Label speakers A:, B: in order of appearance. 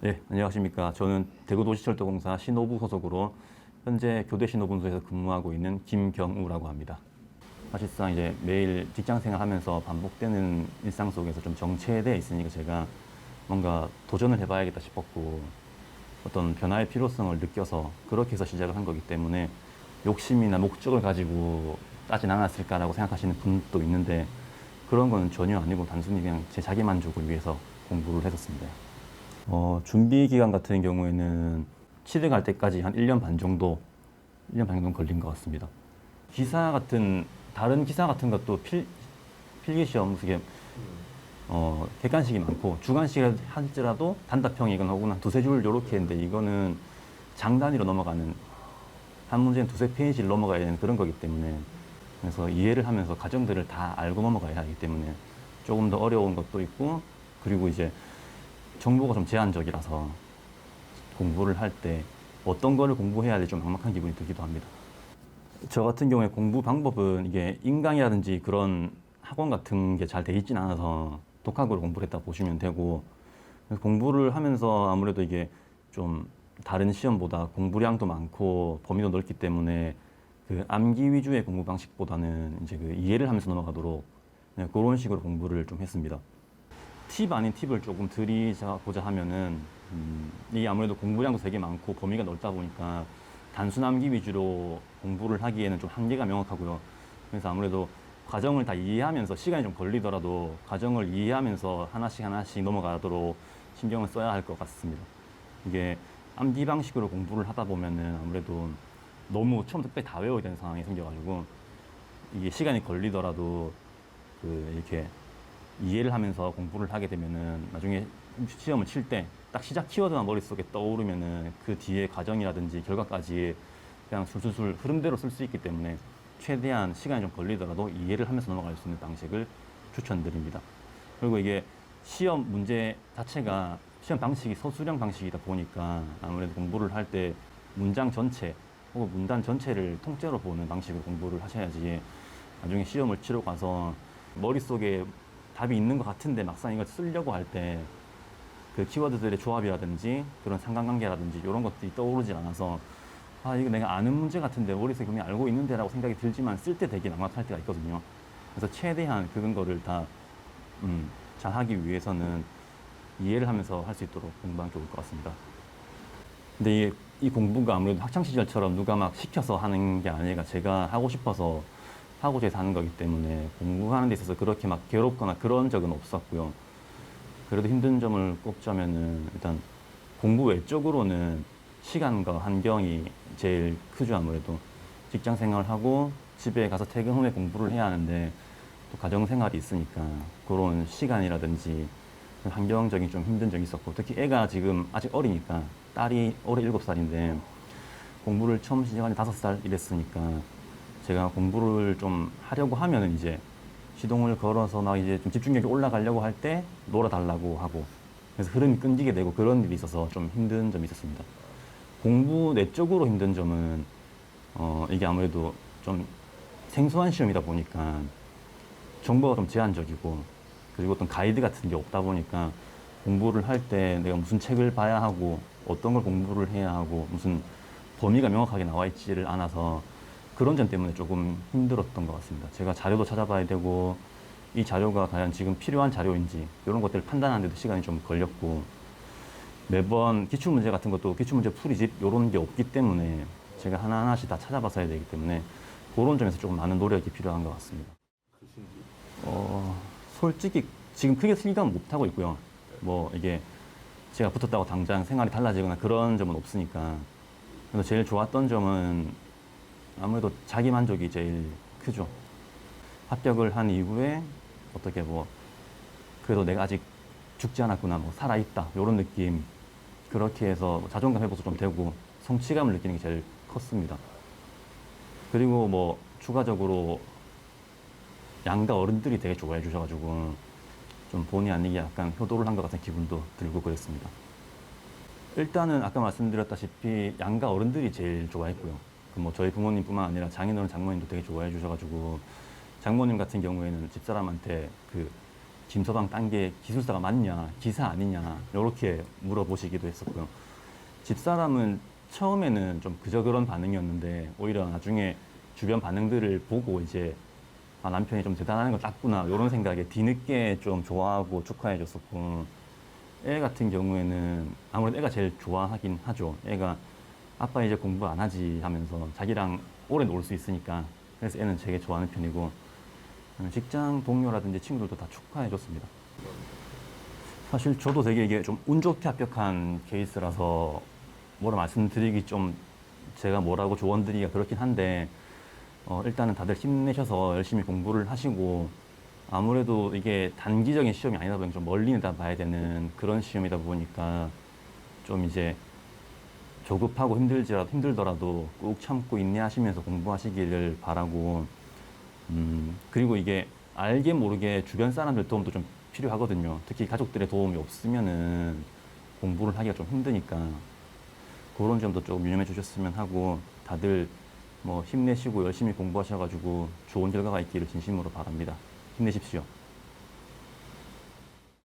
A: 네, 안녕하십니까. 저는 대구도시철도공사 신호부 소속으로 현재 교대 신호분소에서 근무하고 있는 김경우라고 합니다. 사실상 이제 매일 직장 생활하면서 반복되는 일상 속에서 좀 정체되어 있으니까 제가 뭔가 도전을 해봐야겠다 싶었고 어떤 변화의 필요성을 느껴서 그렇게 해서 시작을 한 거기 때문에 욕심이나 목적을 가지고 따진 않았을까라고 생각하시는 분도 있는데 그런 건 전혀 아니고 단순히 그냥 제 자기 만족을 위해서 공부를 했었습니다. 준비 기간 같은 경우에는 취득할 때까지 한 1년 반 정도, 1년 반 정도 걸린 것 같습니다. 다른 기사 같은 것도 필기 시험, 객관식이 많고, 주관식을 할지라도 단답형이거나 혹은 두세 줄 요렇게 했는데, 이거는 장 단위로 넘어가는, 한 문제는 두세 페이지를 넘어가야 되는 그런 거기 때문에, 그래서 이해를 하면서 과정들을 다 알고 넘어가야 하기 때문에, 조금 더 어려운 것도 있고, 그리고 이제 정보가 좀 제한적이라서 공부를 할 때 어떤 거를 공부해야 될지 좀 막막한 기분이 들기도 합니다. 저 같은 경우에 공부 방법은 이게 인강이라든지 그런 학원 같은 게 잘 돼 있진 않아서 독학으로 공부를 했다 보시면 되고, 그래서 공부를 하면서 아무래도 이게 좀 다른 시험보다 공부량도 많고 범위도 넓기 때문에 그 암기 위주의 공부 방식보다는 이제 그 이해를 하면서 넘어가도록 그런 식으로 공부를 좀 했습니다. 팁 아닌 팁을 조금 드리자고자 하면은, 이게 아무래도 공부량도 되게 많고 범위가 넓다 보니까 단순 암기 위주로 공부를 하기에는 좀 한계가 명확하고요. 그래서 아무래도 과정을 다 이해하면서 시간이 좀 걸리더라도 과정을 이해하면서 하나씩 하나씩 넘어가도록 신경을 써야 할 것 같습니다. 이게 암기 방식으로 공부를 하다 보면은 아무래도 너무 처음부터 다 외워야 되는 상황이 생겨가지고 이게 시간이 걸리더라도 이렇게 이해를 하면서 공부를 하게 되면은 나중에 시험을 칠 때 딱 시작 키워드만 머릿속에 떠오르면은 그 뒤에 과정이라든지 결과까지 그냥 술술술 흐름대로 쓸 수 있기 때문에 최대한 시간이 좀 걸리더라도 이해를 하면서 넘어갈 수 있는 방식을 추천드립니다. 그리고 이게 시험 문제 자체가 시험 방식이 서술형 방식이다 보니까 아무래도 공부를 할 때 문장 전체 혹은 문단 전체를 통째로 보는 방식으로 공부를 하셔야지 나중에 시험을 치러 가서 머릿속에 답이 있는 것 같은데 막상 이걸 쓰려고 할 때 그 키워드들의 조합이라든지 그런 상관관계라든지 이런 것들이 떠오르지 않아서 이거 내가 아는 문제 같은데 머릿속에 분명히 알고 있는데 라고 생각이 들지만 쓸 때 되게 막막할 때가 있거든요. 그래서 최대한 그런 거를 다 잘 하기 위해서는 이해를 하면서 할 수 있도록 공부하면 좋을 것 같습니다. 근데 이 공부가 아무래도 학창시절처럼 누가 막 시켜서 하는 게 아니라 제가 하고 싶어서 하고자 해서 하는 거기 때문에 공부하는 데 있어서 그렇게 막 괴롭거나 그런 적은 없었고요. 그래도 힘든 점을 꼽자면은 일단 공부 외적으로는 시간과 환경이 제일 크죠. 아무래도 직장 생활하고 집에 가서 퇴근 후에 공부를 해야 하는데 또 가정 생활이 있으니까 그런 시간이라든지 환경적인 좀 힘든 적이 있었고, 특히 애가 지금 아직 어리니까 딸이 올해 7살인데 공부를 처음 시작한 지 5살 이랬으니까 제가 공부를 좀 하려고 하면은 이제 시동을 걸어서 막 이제 좀 집중력이 올라가려고 할 때 놀아달라고 하고, 그래서 흐름이 끊기게 되고 그런 일이 있어서 좀 힘든 점이 있었습니다. 공부 내적으로 힘든 점은 이게 아무래도 좀 생소한 시험이다 보니까 정보가 좀 제한적이고, 그리고 어떤 가이드 같은 게 없다 보니까 공부를 할 때 내가 무슨 책을 봐야 하고 어떤 걸 공부를 해야 하고 무슨 범위가 명확하게 나와 있지를 않아서 그런 점 때문에 조금 힘들었던 것 같습니다. 제가 자료도 찾아봐야 되고 이 자료가 과연 지금 필요한 자료인지 이런 것들을 판단하는 데도 시간이 좀 걸렸고, 매번 기출문제 같은 것도 기출문제 풀이집 이런 게 없기 때문에 제가 하나하나씩 다 찾아봐서 해야 되기 때문에 그런 점에서 조금 많은 노력이 필요한 것 같습니다. 솔직히 지금 크게 실감은 못하고 있고요. 뭐 이게 제가 붙었다고 당장 생활이 달라지거나 그런 점은 없으니까. 그래서 제일 좋았던 점은 아무래도 자기 만족이 제일 크죠. 합격을 한 이후에 어떻게 뭐 그래도 내가 아직 죽지 않았구나, 뭐 살아있다 이런 느낌, 그렇게 해서 자존감 회복도 좀 되고 성취감을 느끼는 게 제일 컸습니다. 그리고 뭐 추가적으로 양가 어른들이 되게 좋아해 주셔가지고 좀 본의 아니게 약간 효도를 한 것 같은 기분도 들고 그랬습니다. 일단은 아까 말씀드렸다시피 양가 어른들이 제일 좋아했고요. 뭐 저희 부모님뿐만 아니라 장인어른, 장모님도 되게 좋아해 주셔가지고 장모님 같은 경우에는 집사람한테 짐서방 딴 게 기술사가 맞냐, 기사 아니냐 이렇게 물어보시기도 했었고요. 집사람은 처음에는 좀 그저 그런 반응이었는데 오히려 나중에 주변 반응들을 보고 이제 아, 남편이 좀 대단한 걸 땄구나 이런 생각에 뒤늦게 좀 좋아하고 축하해 줬었고, 애 같은 경우에는 아무래도 애가 제일 좋아하긴 하죠. 애가 아빠 이제 공부 안 하지 하면서 자기랑 오래 놀 수 있으니까, 그래서 애는 되게 좋아하는 편이고, 직장 동료라든지 친구들도 다 축하해 줬습니다. 사실 저도 되게 이게 좀 운 좋게 합격한 케이스라서 뭐라 말씀드리기 좀 제가 뭐라고 조언드리기가 그렇긴 한데, 일단은 다들 힘내셔서 열심히 공부를 하시고, 아무래도 이게 단기적인 시험이 아니다 보니까 좀 멀리 내다봐야 되는 그런 시험이다 보니까 좀 이제 조급하고 힘들더라도 꾹 참고 인내하시면서 공부하시기를 바라고, 그리고 이게 알게 모르게 주변 사람들 도움도 좀 필요하거든요. 특히 가족들의 도움이 없으면은 공부를 하기가 좀 힘드니까 그런 점도 조금 유념해 주셨으면 하고, 다들 뭐 힘내시고 열심히 공부하셔가지고 좋은 결과가 있기를 진심으로 바랍니다. 힘내십시오.